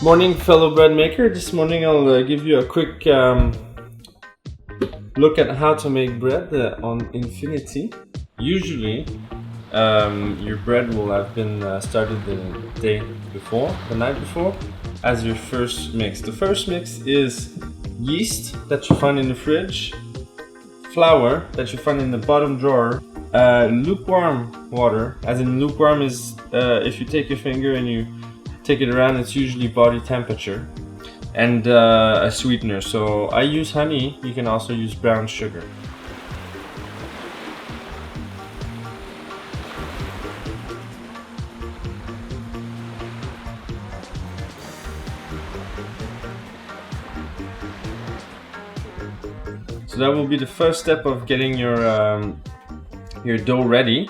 Morning, fellow bread maker. This morning I'll give you a quick look at how to make bread on Infinity. Usually your bread will have been started the day before, the night before, as your first mix. The first mix is yeast that you find in the fridge, flour that you find in the bottom drawer, lukewarm water, as in lukewarm is if you take your finger and you take it around, it's usually body temperature, and a sweetener. So I use honey. You can also use brown sugar. So that will be the first step of getting your dough ready,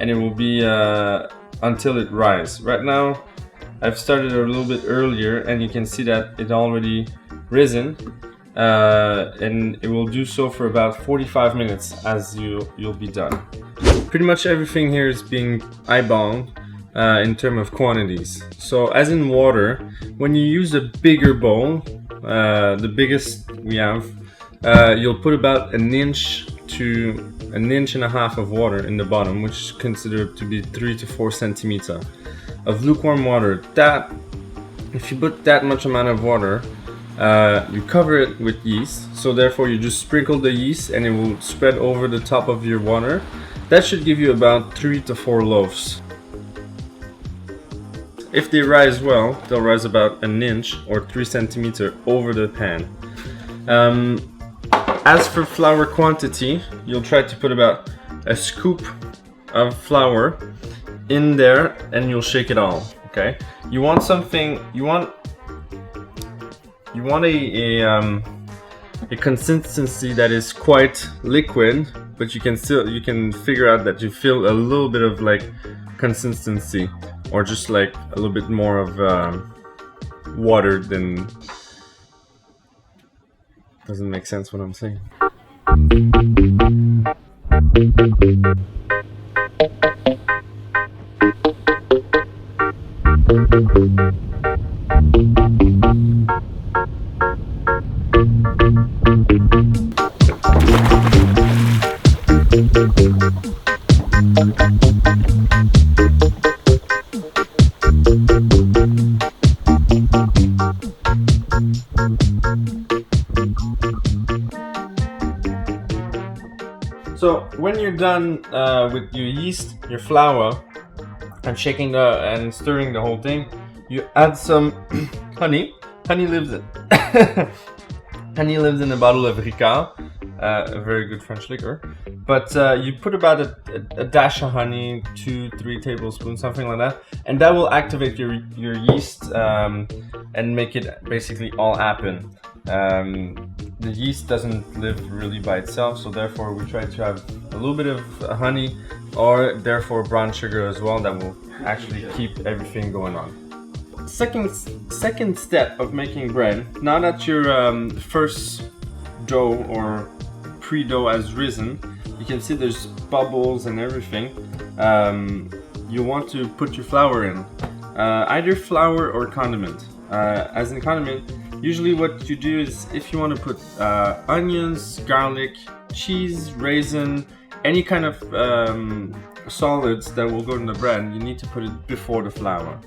and it will be until it rises. Right now I've started a little bit earlier, and you can see that it already risen, and it will do so for about 45 minutes as you'll be done. Pretty much everything here is being eyeballed in terms of quantities. So as in water, when you use a bigger bowl, the biggest we have, you'll put about an inch to an inch and a half of water in the bottom, which is considered to be 3 to 4 centimeters of lukewarm water. That, if you put that much amount of water, you cover it with yeast, so therefore you just sprinkle the yeast and it will spread over the top of your water. That should give you about 3 to 4 loaves. If they rise well, they'll rise about an inch or 3 centimeters over the pan. As for flour quantity, you'll try to put about a scoop of flour in there, and you'll shake it all. Okay, you want something, you want a consistency that is quite liquid, but you can figure out that you feel a little bit of like consistency, or just like a little bit more of water than. Doesn't make sense what I'm saying. So when you're done with your yeast, your flour, and shaking and stirring the whole thing, you add some honey. Honey lives in a bottle of Ricard, a very good French liquor. But you put about a dash of honey, 2-3 tablespoons, something like that, and that will activate your yeast and make it basically all happen. The yeast doesn't live really by itself, so therefore we try to have a little bit of honey, or therefore brown sugar as well, that will actually keep everything going on. Second step of making bread, now that your first dough or pre-dough has risen, you can see there's bubbles and everything. You want to put your flour in, either flour or condiment. As in condiment, usually what you do is, if you want to put onions, garlic, cheese, raisin, any kind of solids that will go in the bread, you need to put it before the flour.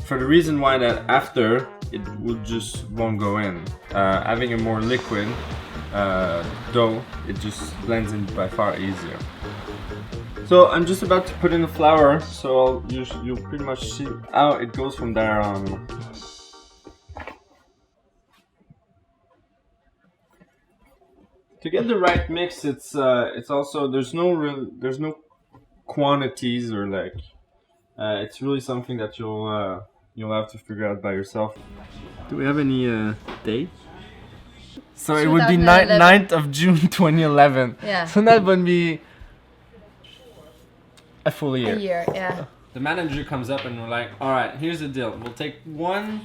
For the reason why that after, it won't go in. Having a more liquid dough, it just blends in by far easier. So I'm just about to put in the flour, so you'll pretty much see how it goes from there on. To get the right mix, it's also there's no quantities or like it's really something that you'll have to figure out by yourself. Do we have any date? So it would be 9th of June 2011. Yeah. So that would be a full year. A year, yeah. The manager comes up and we're like, all right, here's the deal. We'll take one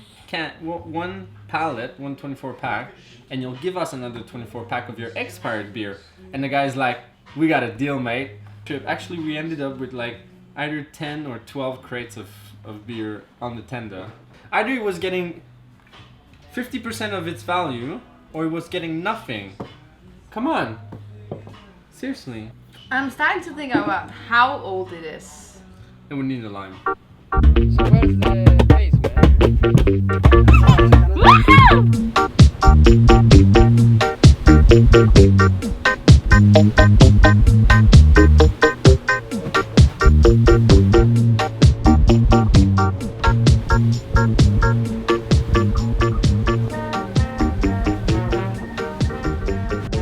pallet, 124 pack, and you'll give us another 24 pack of your expired beer. And the guy's like, we got a deal, mate. Actually, we ended up with like either 10 or 12 crates of beer on the tender. Either it was getting 50% of its value, or it was getting nothing. Come on. Seriously. I'm starting to think about how old it is. It would need a lime. So where's the base,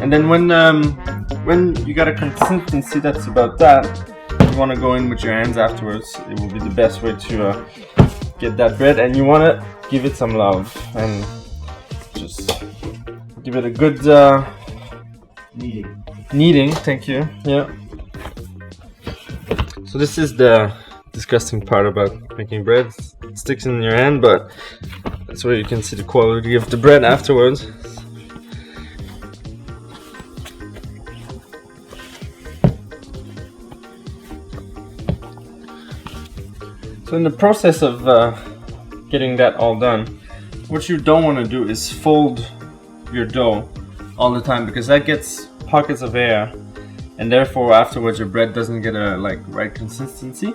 And then when you got a consistency that's about that, you want to go in with your hands afterwards. It will be the best way to get that bread, and you want to give it some love and just give it a good kneading. Thank you. Yeah. So this is the disgusting part about making bread. It sticks in your hand, but that's where you can see the quality of the bread afterwards. So in the process of getting that all done, what you don't want to do is fold your dough all the time, because that gets pockets of air, and therefore afterwards your bread doesn't get a right consistency.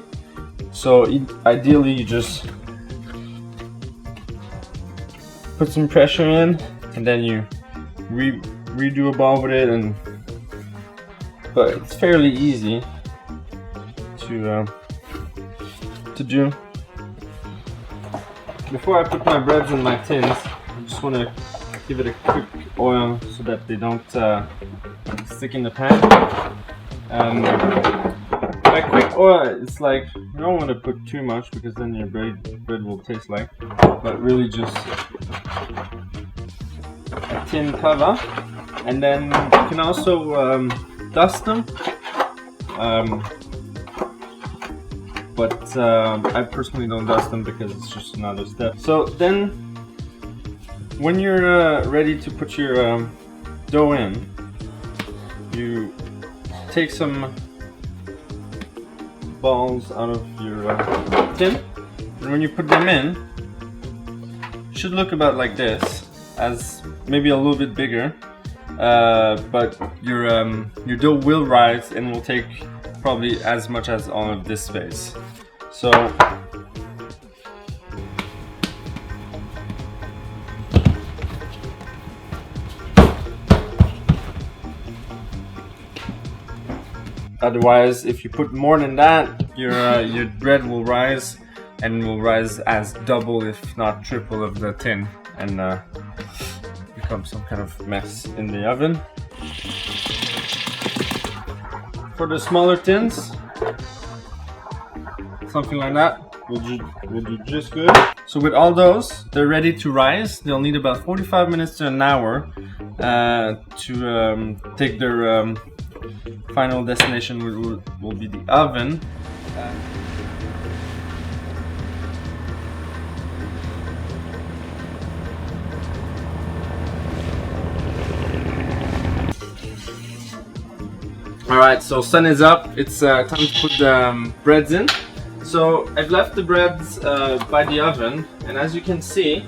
So ideally you just put some pressure in, and then you redo a ball with it, but it's fairly easy to do. Before I put my breads in my tins, I just want to give it a quick oil so that they don't stick in the pan. By quick oil, it's like you don't want to put too much, because then your bread will taste like, but really just a tin cover. And then you can also dust them. But I personally don't dust them because it's just another step. So then, when you're ready to put your dough in, you take some balls out of your tin, and when you put them in, it should look about like this, as maybe a little bit bigger, but your dough will rise and will take probably as much as all of this space. So otherwise, if you put more than that, your bread will rise, and will rise as double, if not triple, of the tin, and become some kind of mess in the oven. For the smaller tins, something like that will do just good. So with all those, they're ready to rise. They'll need about 45 minutes to an hour to take their final destination, will be the oven. Alright, so sun is up. It's time to put the breads in. So I've left the breads by the oven, and as you can see,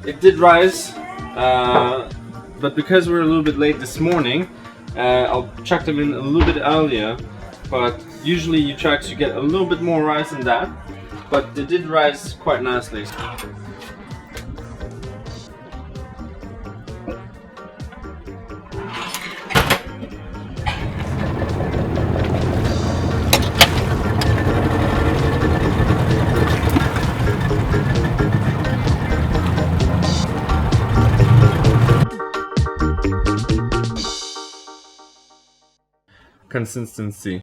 it did rise, but because we're a little bit late this morning, I'll chuck them in a little bit earlier, but usually you try to get a little bit more rise than that, but they did rise quite nicely. consistency.